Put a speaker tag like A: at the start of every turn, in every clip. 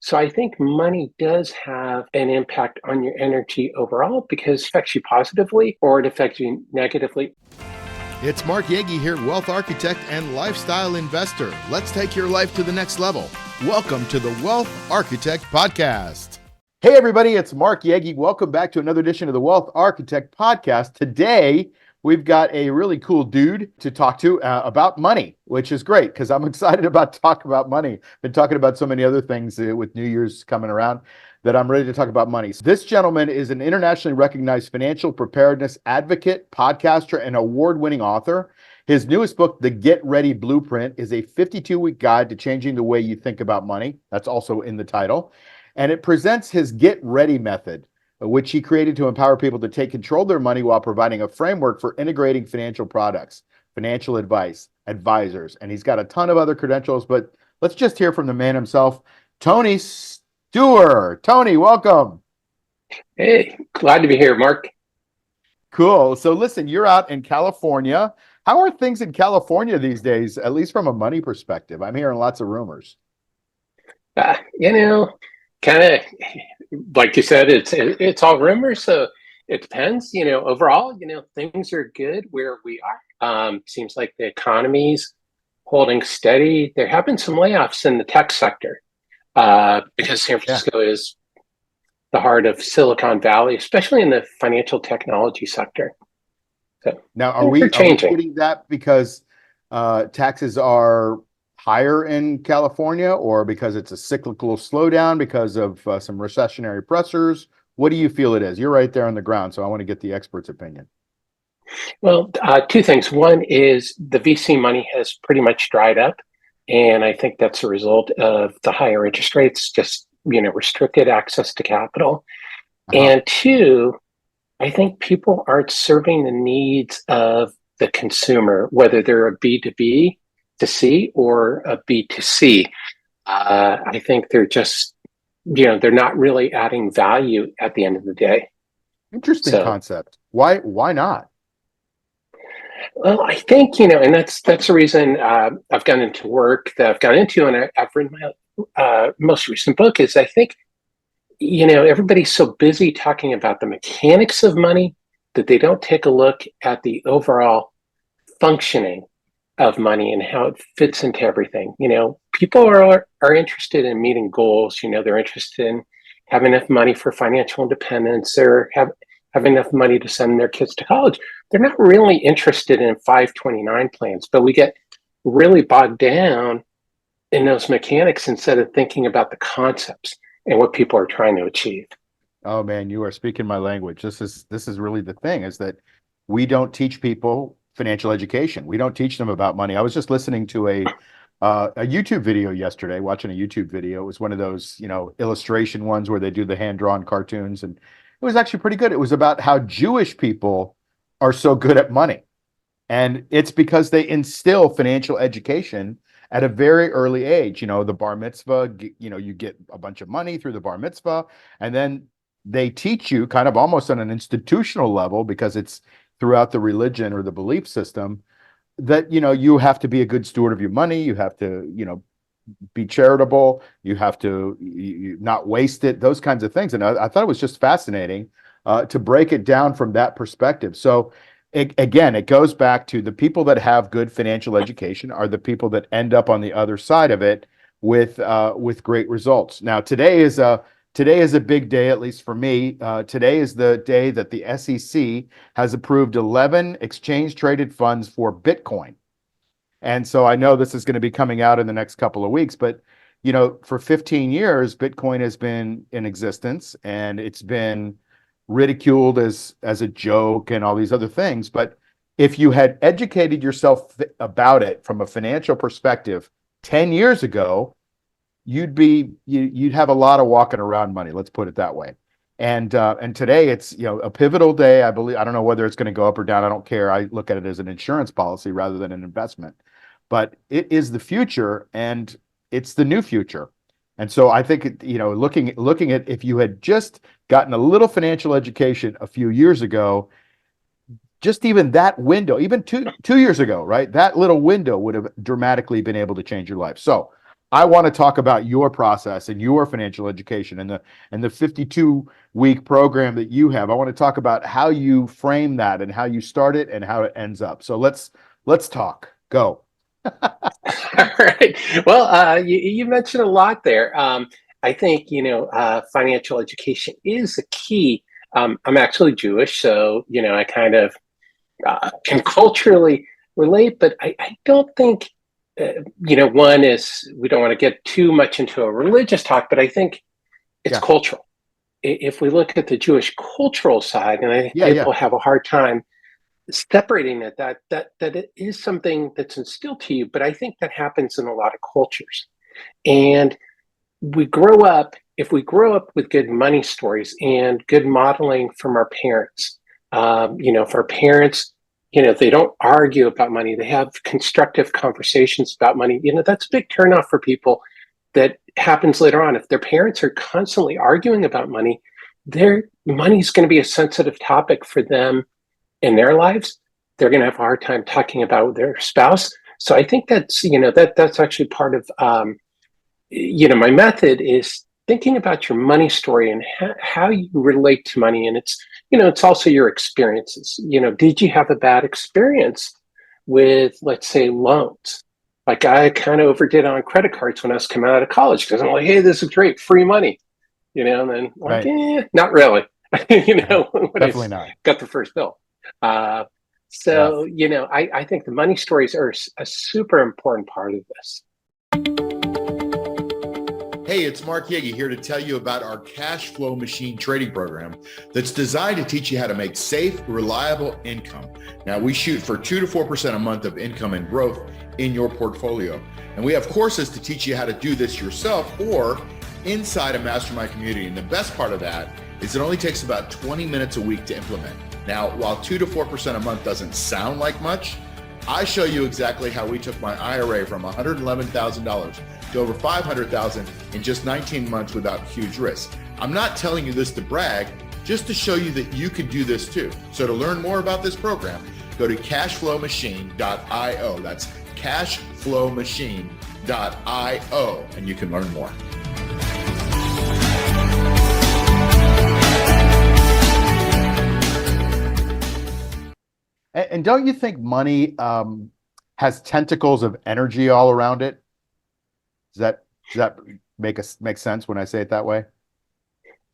A: So I think money does have an impact on your energy overall because it affects you positively or it affects you negatively.
B: It's Mark Yegge here, wealth architect and lifestyle investor. Let's take your life to the next level. Welcome to the Wealth Architect Podcast. Hey everybody, it's Mark Yegge. Welcome back to another edition of the Wealth Architect Podcast. Today, we've got a really cool dude to talk to about money, which is great because I'm excited about talking about money. Been talking about so many other things with New Year's coming around that I'm ready to talk about money. So this gentleman is an internationally recognized financial preparedness advocate, podcaster, and award-winning author. His newest book, The Get Ready Blueprint, is a 52-week guide to changing the way you think about money. That's also in the title. And it presents his Get Ready method, which he created to empower people to take control of their money while providing a framework for integrating financial products, financial advice, advisors. And he's got a ton of other credentials, but let's just hear from the man himself, Tony Steuer. Tony, welcome.
A: Hey, glad to be here, Mark.
B: Cool. So listen, you're out in California. How are things in California these days, at least from a money perspective? I'm hearing lots of rumors.
A: Kind of like you said, it's all rumors. So it depends. Overall, things are good where we are. Seems like the economy's holding steady. There have been some layoffs in the tech sector because San Francisco is the heart of Silicon Valley, especially in the financial technology sector. So
B: now, are we getting that because taxes are higher in California, or because it's a cyclical slowdown because of some recessionary pressures? What do you feel it is? You're right there on the ground, so I want to get the expert's opinion.
A: Well, two things. One is the VC money has pretty much dried up, and I think that's a result of the higher interest rates, just restricted access to capital. And two, I think people aren't serving the needs of the consumer, whether they're a B2B to C or a B2C. I think they're just, they're not really adding value at the end of the day.
B: Interesting concept. Why not?
A: Well, I think, and that's the reason I've gone into work that I've gone into, and I've written my most recent book is I think, everybody's so busy talking about the mechanics of money that they don't take a look at the overall functioning of money and how it fits into everything. People are interested in meeting goals. They're interested in having enough money for financial independence or have enough money to send their kids to college. They're not really interested in 529 plans, but we get really bogged down in those mechanics instead of thinking about the concepts and what people are trying to achieve.
B: Oh man, you are speaking my language. This is really the thing, is that we don't teach people financial education. We don't teach them about money. I was just listening to a YouTube video yesterday, watching a YouTube video. It was one of those, illustration ones where they do the hand-drawn cartoons, and it was actually pretty good. It was about how Jewish people are so good at money. And it's because they instill financial education at a very early age. The bar mitzvah, you get a bunch of money through the bar mitzvah, and then they teach you kind of almost on an institutional level, because it's throughout the religion or the belief system, that, you have to be a good steward of your money. You have to, be charitable. You have to not waste it, those kinds of things. And I thought it was just fascinating to break it down from that perspective. So again, it goes back to the people that have good financial education are the people that end up on the other side of it with great results. Now, today is a big day, at least for me. Today is the day that the SEC has approved 11 exchange-traded funds for Bitcoin. And so I know this is going to be coming out in the next couple of weeks, but, for 15 years, Bitcoin has been in existence, and it's been ridiculed as a joke and all these other things. But if you had educated yourself about it from a financial perspective 10 years ago, you'd have a lot of walking around money. Let's put it that way. And today it's, a pivotal day. I believe, I don't know whether it's going to go up or down. I don't care. I look at it as an insurance policy rather than an investment, but it is the future, and it's the new future. And so I think, looking at, if you had just gotten a little financial education a few years ago, just even that window, even two years ago, right? That little window would have dramatically been able to change your life. So I want to talk about your process and your financial education and the 52-week program that you have. I want to talk about how you frame that and how you start it and how it ends up. So let's talk. Go.
A: All right. Well, you mentioned a lot there. I think, financial education is the key. I'm actually Jewish, so, I kind of can culturally relate, but I don't think, one is we don't want to get too much into a religious talk, but I think it's
B: Yeah.
A: cultural. If we look at the Jewish cultural side, and I think
B: Yeah.
A: people have a hard time separating it, that it is something that's instilled to you, but I think that happens in a lot of cultures. And if we grow up with good money stories and good modeling from our parents, if our parents, they don't argue about money, they have constructive conversations about money, that's a big turnoff for people. That happens later on. If their parents are constantly arguing about money, their money's going to be a sensitive topic for them in their lives. They're going to have a hard time talking about their spouse. So I think that's actually part of my method is thinking about your money story and how you relate to money. And it's also your experiences. Did you have a bad experience with, let's say, loans? Like I kind of overdid on credit cards when I was coming out of college because I'm like, hey, this is great, free money, and then like,
B: Right.
A: not really,
B: Right.
A: when I
B: Definitely not.
A: got the first bill. Uh,
B: Yeah.
A: so, I think the money stories are a super important part of this.
C: Hey, it's Mark Yegge here to tell you about our cash flow machine trading program that's designed to teach you how to make safe, reliable income. Now, we shoot for 2 to 4% a month of income and growth in your portfolio. And we have courses to teach you how to do this yourself or inside a mastermind community. And the best part of that is it only takes about 20 minutes a week to implement. Now, while 2 to 4% a month doesn't sound like much, I show you exactly how we took my IRA from $111,000 to over $500,000 in just 19 months without huge risk. I'm not telling you this to brag, just to show you that you can do this too. So to learn more about this program, go to cashflowmachine.io. That's cashflowmachine.io, and you can learn more.
B: And don't you think money has tentacles of energy all around it? Does that make sense when I say it that way?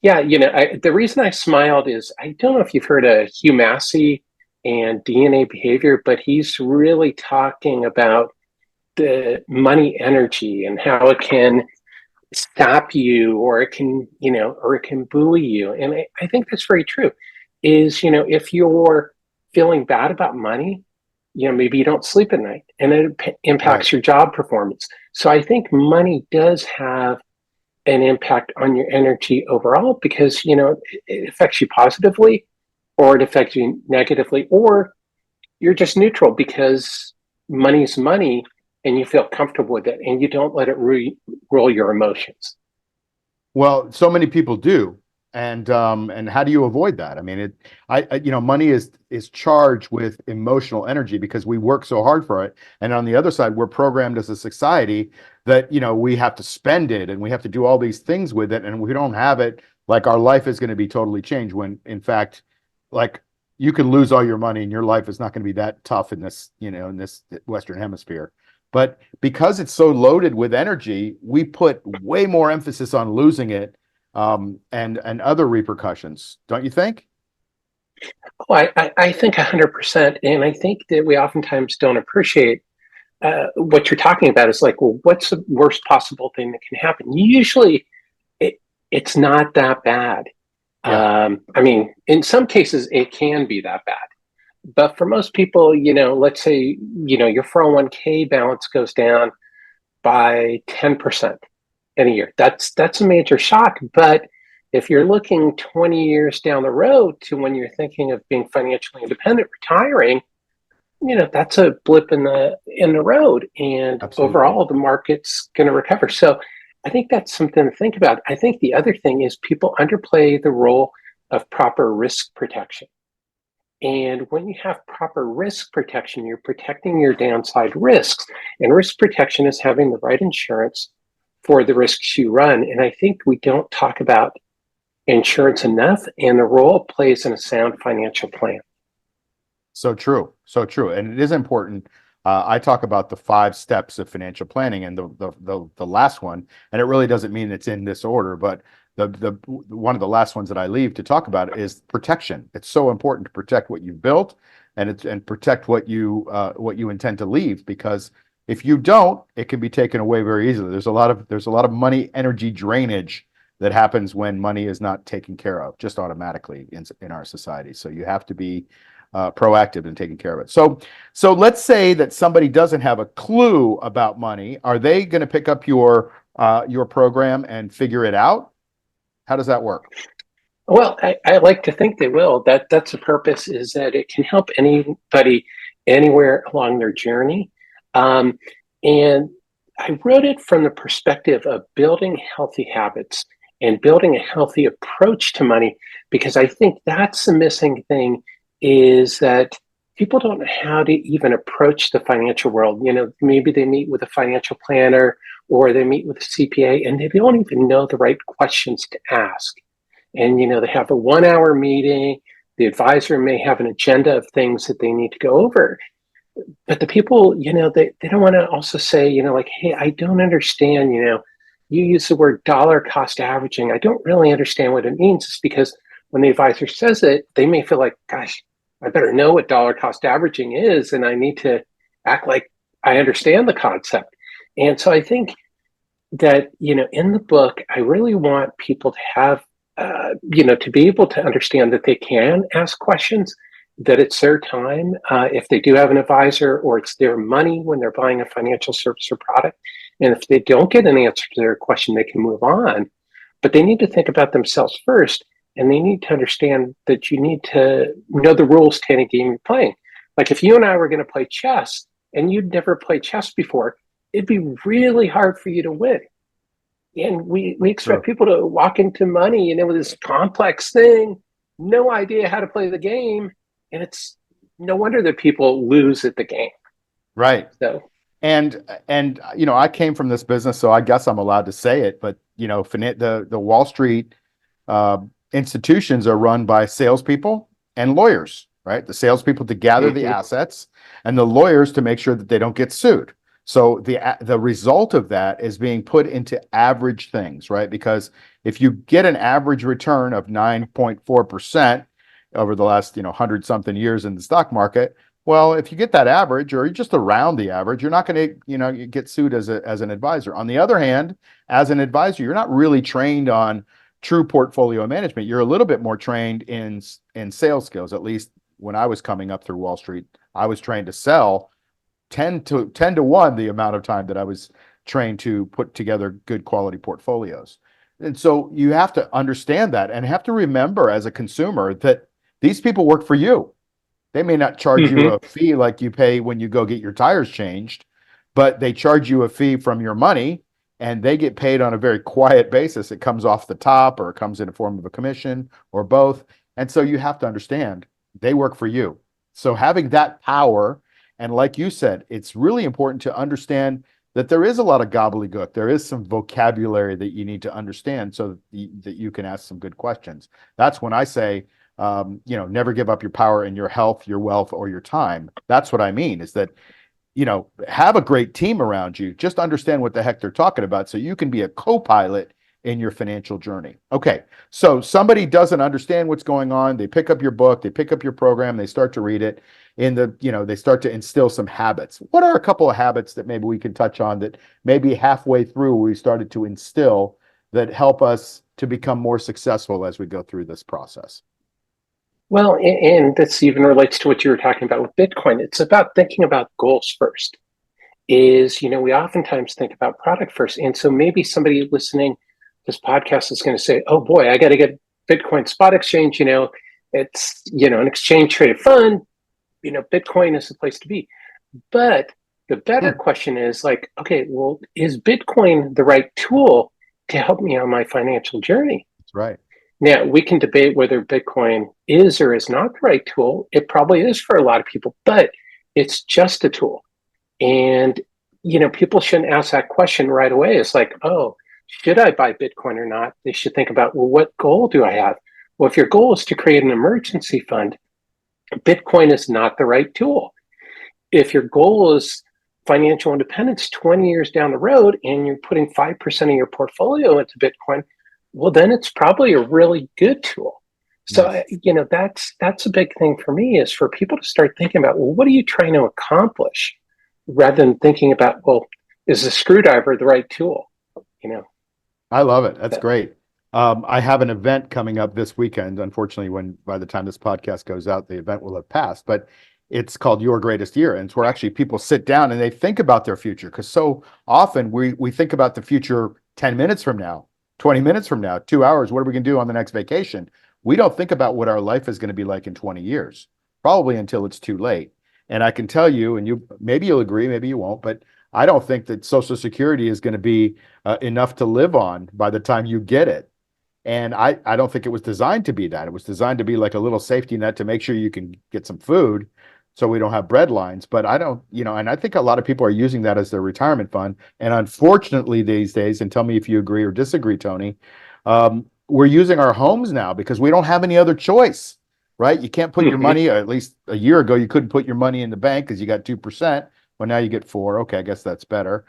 A: Yeah, the reason I smiled is I don't know if you've heard of Hugh Massey and DNA behavior, but he's really talking about the money energy and how it can stop you or it can bully you. And I think that's very true. Is, if you're feeling bad about money, maybe you don't sleep at night and it impacts
B: Right.
A: your job performance. So I think money does have an impact on your energy overall because, it affects you positively or it affects you negatively, or you're just neutral because money's money and you feel comfortable with it and you don't let it rule your emotions.
B: Well, so many people do. And how do you avoid that? I mean, money is charged with emotional energy because we work so hard for it. And on the other side, we're programmed as a society that, we have to spend it and we have to do all these things with it. And we don't have it, like our life is going to be totally changed when in fact, like you can lose all your money and your life is not going to be that tough in this, in this Western hemisphere. But because it's so loaded with energy, we put way more emphasis on losing it, and other repercussions, don't you think?
A: Oh, I think 100%. And I think that we oftentimes don't appreciate what you're talking about is like, well, what's the worst possible thing that can happen? Usually it's not that bad.
B: Yeah.
A: I mean, in some cases it can be that bad. But for most people, let's say, your 401k balance goes down by 10% in a year. That's a major shock. But if you're looking 20 years down the road to when you're thinking of being financially independent, retiring, that's a blip in the road. And
B: Absolutely.
A: overall, the market's going to recover. So I think that's something to think about. I think the other thing is people underplay the role of proper risk protection. And when you have proper risk protection, you're protecting your downside risks. And risk protection is having the right insurance for the risks you run. And I think we don't talk about insurance enough and the role it plays in a sound financial plan.
B: So true. So true. And it is important. I talk about the 5 steps of financial planning, and the last one, and it really doesn't mean it's in this order, but the one of the last ones that I leave to talk about is protection. It's so important to protect what you've built, and protect what you intend to leave, because if you don't, it can be taken away very easily. There's a lot of money energy drainage that happens when money is not taken care of just automatically in our society. So you have to be proactive in taking care of it. So let's say that somebody doesn't have a clue about money. Are they going to pick up your program and figure it out? How does that work?
A: Well, I like to think they will. That's the purpose, is that it can help anybody anywhere along their journey. And I wrote it from the perspective of building healthy habits and building a healthy approach to money, because I think that's the missing thing, is that people don't know how to even approach the financial world. Maybe they meet with a financial planner or they meet with a CPA and they don't even know the right questions to ask. And, they have a 1-hour meeting. The advisor may have an agenda of things that they need to go over. But the people, they don't want to also say, like, hey, I don't understand, you use the word dollar cost averaging. I don't really understand what it means. It's because when the advisor says it, they may feel like, gosh, I better know what dollar cost averaging is, and I need to act like I understand the concept. And so I think that, in the book, I really want people to have, to be able to understand that they can ask questions, that it's their time if they do have an advisor, or it's their money when they're buying a financial service or product. And if they don't get an answer to their question, they can move on. But they need to think about themselves first. And they need to understand that you need to know the rules to any game you're playing. Like if you and I were going to play chess and you'd never played chess before, it'd be really hard for you to win. And we expect people to walk into money, with this complex thing, no idea how to play the game. And it's no wonder that people lose at the game.
B: Right.
A: So,
B: and I came from this business, so I guess I'm allowed to say it, but the Wall Street institutions are run by salespeople and lawyers, right? The salespeople to gather the assets, and the lawyers to make sure that they don't get sued. So the result of that is being put into average things, right? Because if you get an average return of 9.4% over the last 100-something years in the stock market, well, if you get that average, or you're just around the average, you're not going to get sued as an advisor. On the other hand, as an advisor, you're not really trained on true portfolio management. You're a little bit more trained in sales skills. At least when I was coming up through Wall Street, I was trained to sell 10 to 1 the amount of time that I was trained to put together good quality portfolios. And so you have to understand that, and have to remember as a consumer that these people work for you. They may not charge you a fee like you pay when you go get your tires changed, but they charge you a fee from your money, and they get paid on a very quiet basis. It comes off the top, or it comes in the form of a commission, or both. And so you have to understand they work for you. So having that power, and like you said, it's really important to understand that there is a lot of gobbledygook. There is some vocabulary that you need to understand so that you can ask some good questions. That's when I say, never give up your power in your health, your wealth, or your time. That's what I mean, is that, have a great team around you. Just understand what the heck they're talking about so you can be a co-pilot in your financial journey. Okay, so somebody doesn't understand what's going on. They pick up your book, they pick up your program, they start to read it. They start to instill some habits. What are a couple of habits that maybe we can touch on that maybe halfway through we started to instill that help us to become more successful as we go through this process?
A: Well, and this even relates to what you were talking about with Bitcoin. It's about thinking about goals first. We oftentimes think about product first. And so maybe somebody listening to this podcast is going to say, oh boy, I got to get Bitcoin spot exchange. It's, an exchange traded fund. Bitcoin is the place to be. But the better question is like, okay, well, is Bitcoin the right tool to help me on my financial journey?
B: That's right.
A: Now, we can debate whether Bitcoin is or is not the right tool. It probably is for a lot of people, but it's just a tool. And people shouldn't ask that question right away. It's like, oh, should I buy Bitcoin or not? They should think about, well, what goal do I have? Well, if your goal is to create an emergency fund, Bitcoin is not the right tool. If your goal is financial independence 20 years down the road and you're putting 5% of your portfolio into Bitcoin, well, then it's probably a really good tool. So,
B: Nice.
A: that's a big thing for me, is for people to start thinking about, well, what are you trying to accomplish, rather than thinking about, well, is the screwdriver the right tool? You know,
B: I love it. That's
A: that,
B: great. I have an event coming up this weekend. Unfortunately, by the time this podcast goes out, the event will have passed, but it's called Your Greatest Year. And it's where actually people sit down and they think about their future. Because so often we think about the future 10 minutes from now, 20 minutes from now, 2 hours. What are we going to do on the next vacation? We don't think about what our life is going to be like in 20 years, probably until it's too late. And I can tell you, and maybe you'll agree, maybe you won't, but I don't think that Social Security is going to be enough to live on by the time you get it. And I don't think it was designed to be that. It was designed to be like a little safety net to make sure you can get some food so we don't have bread lines. But I don't, and I think a lot of people are using that as their retirement fund. And unfortunately, these days, and tell me if you agree or disagree, Tony, we're using our homes now because we don't have any other choice, right? You can't put your money, or at least a year ago, you couldn't put your money in the bank because you got 2%. Well, now you get 4. Okay, I guess that's better.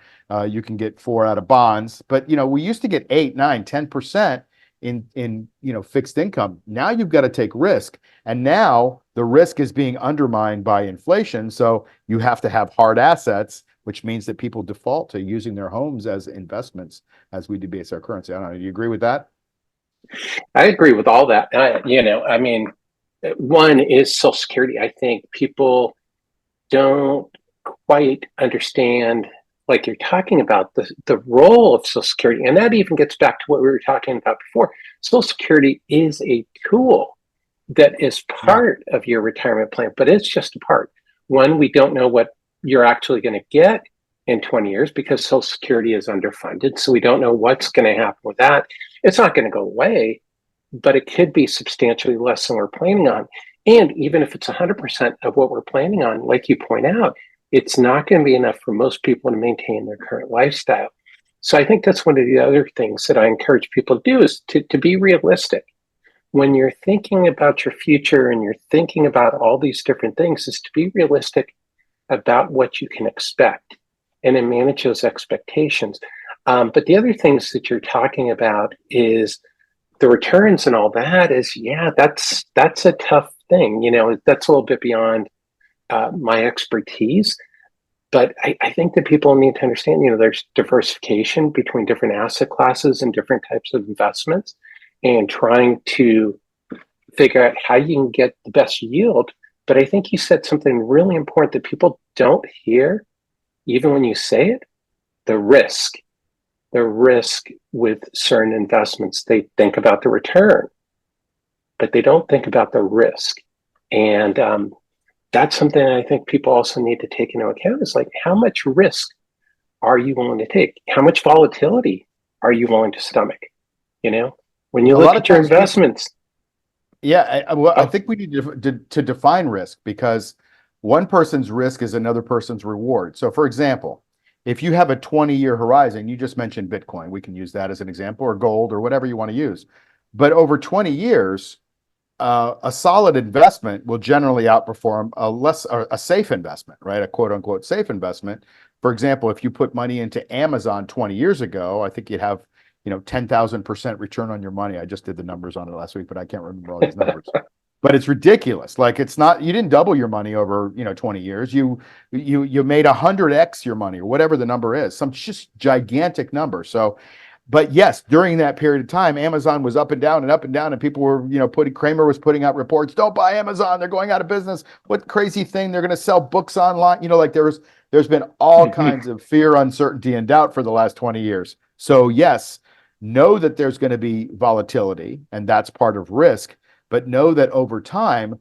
B: You can get 4 out of bonds, but we used to get 8, 9, 10% in fixed income. Now you've got to take risk, and now the risk is being undermined by inflation. So you have to have hard assets, which means that people default to using their homes as investments as we debase our currency. I don't know. Do you agree with that?
A: I agree with all that. I mean, one is Social Security. I think people don't quite understand, like you're talking about, the role of Social Security. And that even gets back to what we were talking about before. Social Security is a tool that is part of your retirement plan, but it's just a part. One, we don't know what you're actually going to get in 20 years because Social Security is underfunded. So we don't know what's going to happen with that. It's not going to go away, but it could be substantially less than we're planning on. And even if it's 100% of what we're planning on, like you point out, it's not going to be enough for most people to maintain their current lifestyle. So I think that's one of the other things that I encourage people to do, is to be realistic. When you're thinking about your future and you're thinking about all these different things, is to be realistic about what you can expect and then manage those expectations. But the other things that you're talking about is the returns and all that. That's a tough thing. That's a little bit beyond my expertise. But I think that people need to understand, there's diversification between different asset classes and different types of investments, and trying to figure out how you can get the best yield. But I think you said something really important that people don't hear, even when you say it: the risk. The risk with certain investments. They think about the return, but they don't think about the risk. And that's something I think people also need to take into account, is like, how much risk are you willing to take? How much volatility are you willing to stomach? When you look at your investments.
B: I think we need to define risk, because one person's risk is another person's reward. So for example, if you have a 20-year horizon, you just mentioned Bitcoin, we can use that as an example, or gold, or whatever you want to use. But over 20 years, a solid investment will generally outperform a safe investment, right? A quote unquote safe investment. For example, if you put money into Amazon 20 years ago, I think you'd have 10,000% return on your money. I just did the numbers on it last week, but I can't remember all these numbers. But it's ridiculous. Like, it's not, you didn't double your money over 20 years. You made 100x your money, or whatever the number is, some just gigantic number. So, but yes, during that period of time, Amazon was up and down, and people were, Kramer was putting out reports: don't buy Amazon, they're going out of business. What crazy thing, they're going to sell books online. Like, there's been all kinds of fear, uncertainty, and doubt for the last 20 years. So yes, know that there's going to be volatility, and that's part of risk. But know that over time,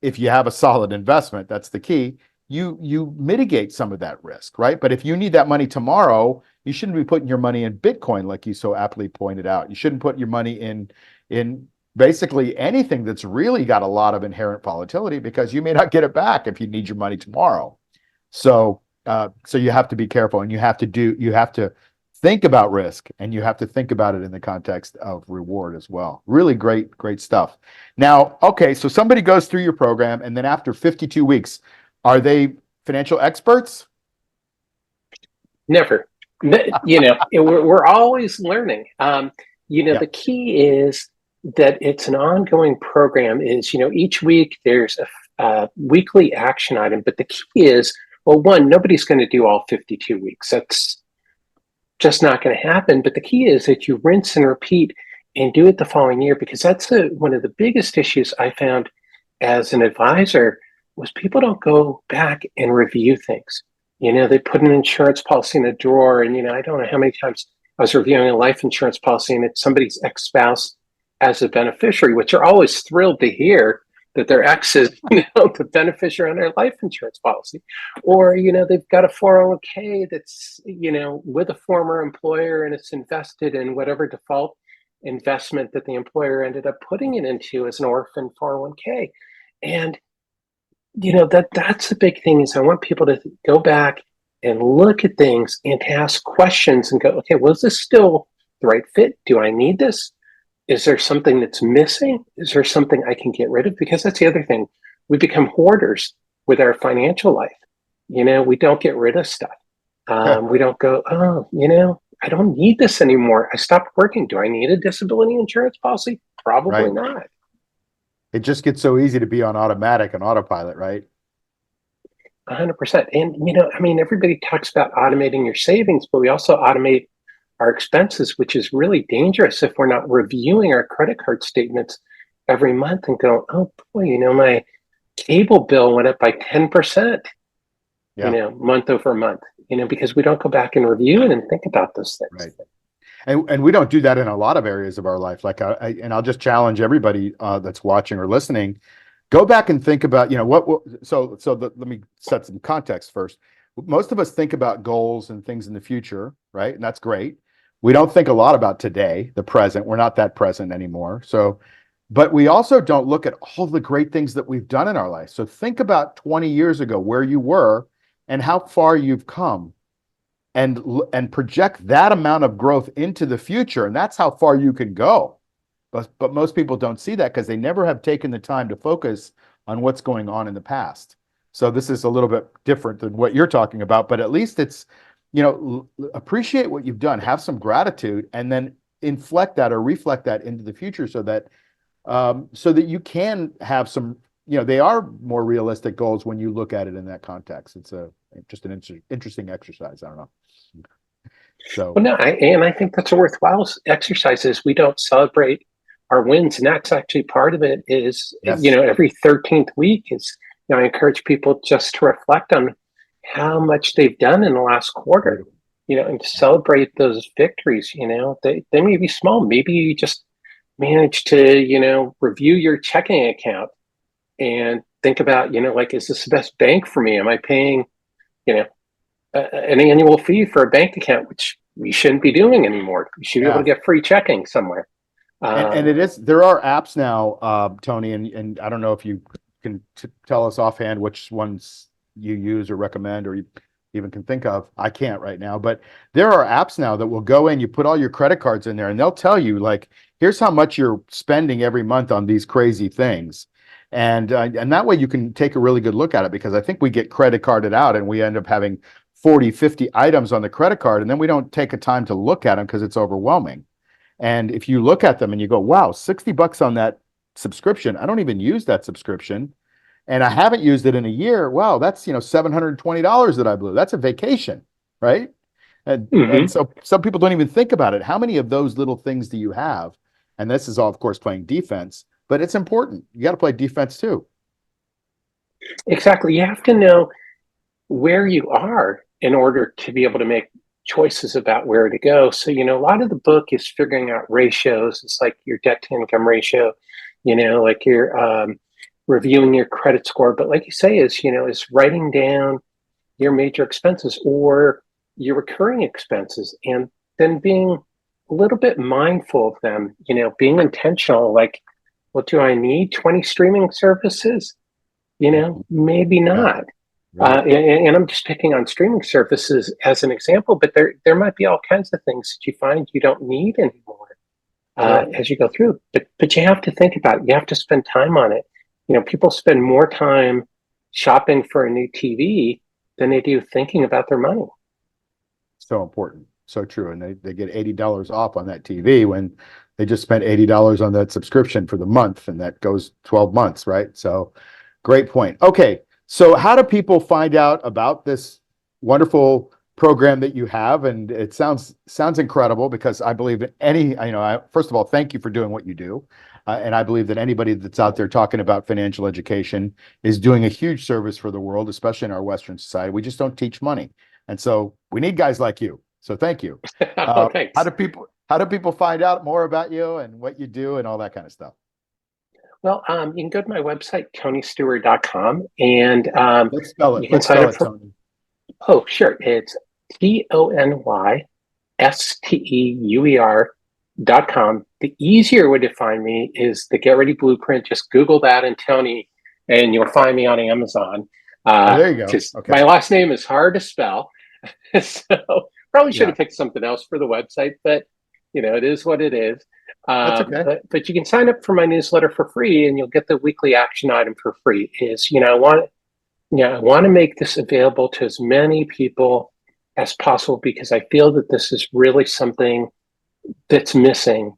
B: if you have a solid investment, that's the key, you mitigate some of that risk, right? But if you need that money tomorrow, you shouldn't be putting your money in Bitcoin, like you so aptly pointed out. You shouldn't put your money in basically anything that's really got a lot of inherent volatility, because you may not get it back if you need your money tomorrow. So So you have to be careful, and you have to think about risk, and you have to think about it in the context of reward as well. Really great stuff. Now, okay, so somebody goes through your program, and then after 52 weeks, are they financial experts?
A: Never. We're always learning.
B: Yeah.
A: The key is that it's an ongoing program. Is each week there's a weekly action item, but the key is, well, one, nobody's going to do all 52 weeks. That's just not going to happen. But the key is that you rinse and repeat and do it the following year, because that's one of the biggest issues I found as an advisor was people don't go back and review things. They put an insurance policy in a drawer, and I don't know how many times I was reviewing a life insurance policy and it's somebody's ex-spouse as a beneficiary, which are always thrilled to hear that their ex is, the beneficiary on their life insurance policy. Or, they've got a 401k that's, with a former employer, and it's invested in whatever default investment that the employer ended up putting it into as an orphan 401k. And, that's the big thing is I want people to go back and look at things and to ask questions and go, okay, well, is this still the right fit? Do I need this? Is there something that's missing? Is there something I can get rid of? Because that's the other thing. We become hoarders with our financial life. We don't get rid of stuff. We don't go, I don't need this anymore. I stopped working. Do I need a disability insurance policy? Probably not.
B: It just gets so easy to be on automatic and autopilot, right?
A: 100%. And, everybody talks about automating your savings, but we also automate our expenses, which is really dangerous if we're not reviewing our credit card statements every month and go, oh boy, my cable bill went up by 10%, month over month, because we don't go back and review it and think about those things.
B: Right. And we don't do that in a lot of areas of our life. Like I'll just challenge everybody that's watching or listening, go back and think about, let me set some context first. Most of us think about goals and things in the future, right? And that's great. We don't think a lot about today, the present. We're not that present anymore. But we also don't look at all the great things that we've done in our life. So think about 20 years ago, where you were and how far you've come, and project that amount of growth into the future. And that's how far you can go. But most people don't see that because they never have taken the time to focus on what's going on in the past. So this is a little bit different than what you're talking about, but at least it's, appreciate what you've done, have some gratitude, and then inflect that or reflect that into the future so that you can have some, they are more realistic goals when you look at it in that context. It's just an interesting exercise. I don't know. So,
A: well, no, I think that's a worthwhile exercise. Is we don't celebrate our wins, and that's actually part of it. Is
B: yes.
A: Every 13th week is I encourage people just to reflect on how much they've done in the last quarter, and to celebrate those victories. They may be small. Maybe you just managed to review your checking account and think about is this the best bank for me? Am I paying an annual fee for a bank account, which we shouldn't be doing anymore? We should be able to get free checking somewhere.
B: And there are apps now, Tony, and I don't know if you can tell us offhand which ones you use or recommend or you even can think of. I can't right now, but there are apps now that will go in, you put all your credit cards in there, and they'll tell you, like, here's how much you're spending every month on these crazy things. And that way you can take a really good look at it, because I think we get credit carded out and we end up having 40, 50 items on the credit card, and then we don't take a time to look at them because it's overwhelming. And if you look at them and you go, wow, $60 on that subscription, I don't even use that subscription, and I haven't used it in a year. Wow, that's $720 that I blew. That's a vacation, right? And so some people don't even think about it. How many of those little things do you have? And this is all, of course, playing defense, but it's important. You got to play defense too.
A: Exactly. You have to know where you are in order to be able to make choices about where to go. So, a lot of the book is figuring out ratios. It's like your debt to income ratio, like you're reviewing your credit score. But like you say, is writing down your major expenses or your recurring expenses, and then being a little bit mindful of them, being intentional, like, well, do I need 20 streaming services? Maybe not.
B: Right.
A: And I'm just picking on streaming services as an example, but there might be all kinds of things that you find you don't need anymore
B: Sure.
A: as you go through. But you have to think about it. You have to spend time on it. People spend more time shopping for a new TV than they do thinking about their money.
B: So important. So true. And they get $80 off on that TV when they just spent $80 on that subscription for the month, and that goes 12 months, right? So great point. Okay. So how do people find out about this wonderful program that you have? And it sounds incredible, because I believe that first of all, thank you for doing what you do. And I believe that anybody that's out there talking about financial education is doing a huge service for the world, especially in our Western society. We just don't teach money. And so we need guys like you. So thank you.
A: Oh, thanks.
B: How do people find out more about you and what you do and all that kind of stuff?
A: Well, you can go to my website, tonysteuer.com, and
B: Let's spell it.
A: you can sign up for.
B: Tony.
A: Oh, sure. It's TonySteuer.com. The easier way to find me is the Get Ready Blueprint. Just Google that and Tony, and you'll find me on Amazon.
B: There you go. Okay.
A: My last name is hard to spell. So probably should have picked something else for the website, but it is what it is.
B: That's okay.
A: But you can sign up for my newsletter for free, and you'll get the weekly action item for free. I want to make this available to as many people as possible, because I feel that this is really something that's missing,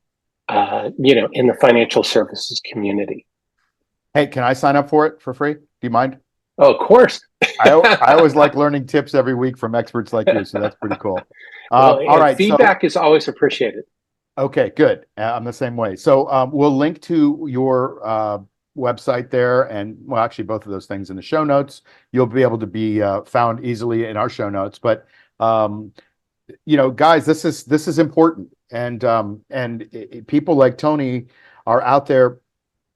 A: in the financial services community.
B: Hey, can I sign up for it for free? Do you mind?
A: Oh, of course.
B: I always like learning tips every week from experts like you, so that's pretty cool.
A: All
B: right.
A: Feedback is always appreciated.
B: Okay, good. I'm the same way. So we'll link to your website there, and well, actually both of those things in the show notes. You'll be able to be found easily in our show notes. But guys, this is important, and people like Tony are out there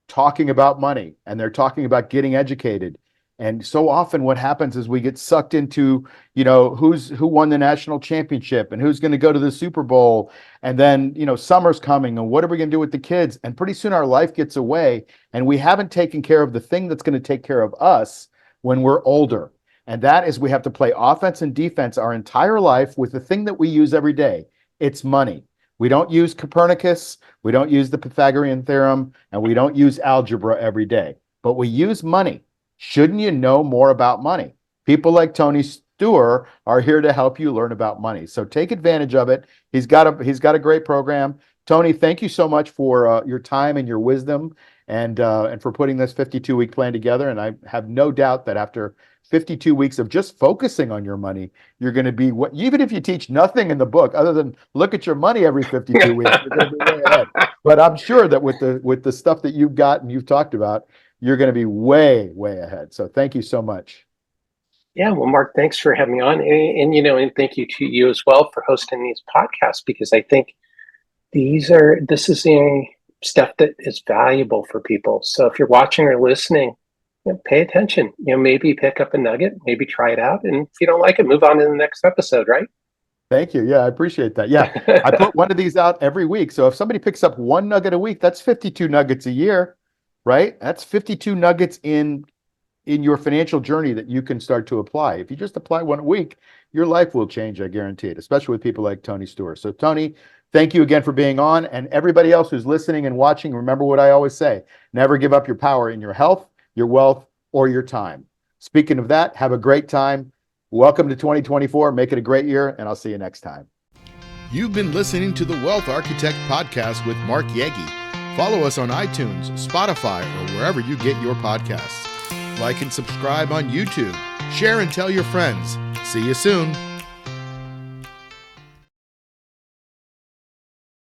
B: talking about money, and they're talking about getting educated. And so often what happens is we get sucked into, who won the national championship and who's going to go to the Super Bowl. And then, summer's coming, and what are we going to do with the kids? And pretty soon our life gets away, and we haven't taken care of the thing that's going to take care of us when we're older. And that is, we have to play offense and defense our entire life with the thing that we use every day. It's money. We don't use Copernicus, we don't use the Pythagorean theorem, and we don't use algebra every day, but we use money. Shouldn't you know more about money? People like Tony Steuer are here to help you learn about money. So take advantage of it. He's got a great program. Tony, thank you so much for your time and your wisdom, and for putting this 52-week plan together. And I have no doubt that after 52 weeks of just focusing on your money, you're going to be even if you teach nothing in the book other than look at your money every 52 weeks, you're going to be way ahead. But I'm sure that with the stuff that you've got and you've talked about, you're going to be way, way ahead. So thank you so much.
A: Yeah, well, Mark, thanks for having me on. And thank you to you as well for hosting these podcasts, because I think this is the stuff that is valuable for people. So if you're watching or listening, pay attention, maybe pick up a nugget, maybe try it out. And if you don't like it, move on to the next episode, right?
B: Thank you. Yeah, I appreciate that. Yeah, I put one of these out every week. So if somebody picks up one nugget a week, that's 52 nuggets a year. Right? That's 52 nuggets in your financial journey that you can start to apply. If you just apply one a week, your life will change, I guarantee it, especially with people like Tony Steuer. So Tony, thank you again for being on. And everybody else who's listening and watching, remember what I always say: never give up your power in your health, your wealth, or your time. Speaking of that, have a great time. Welcome to 2024. Make it a great year, and I'll see you next time.
C: You've been listening to the Wealth Architect Podcast with Mark Yegge. Follow us on iTunes, Spotify, or wherever you get your podcasts. Like and subscribe on YouTube. Share and tell your friends. See you soon.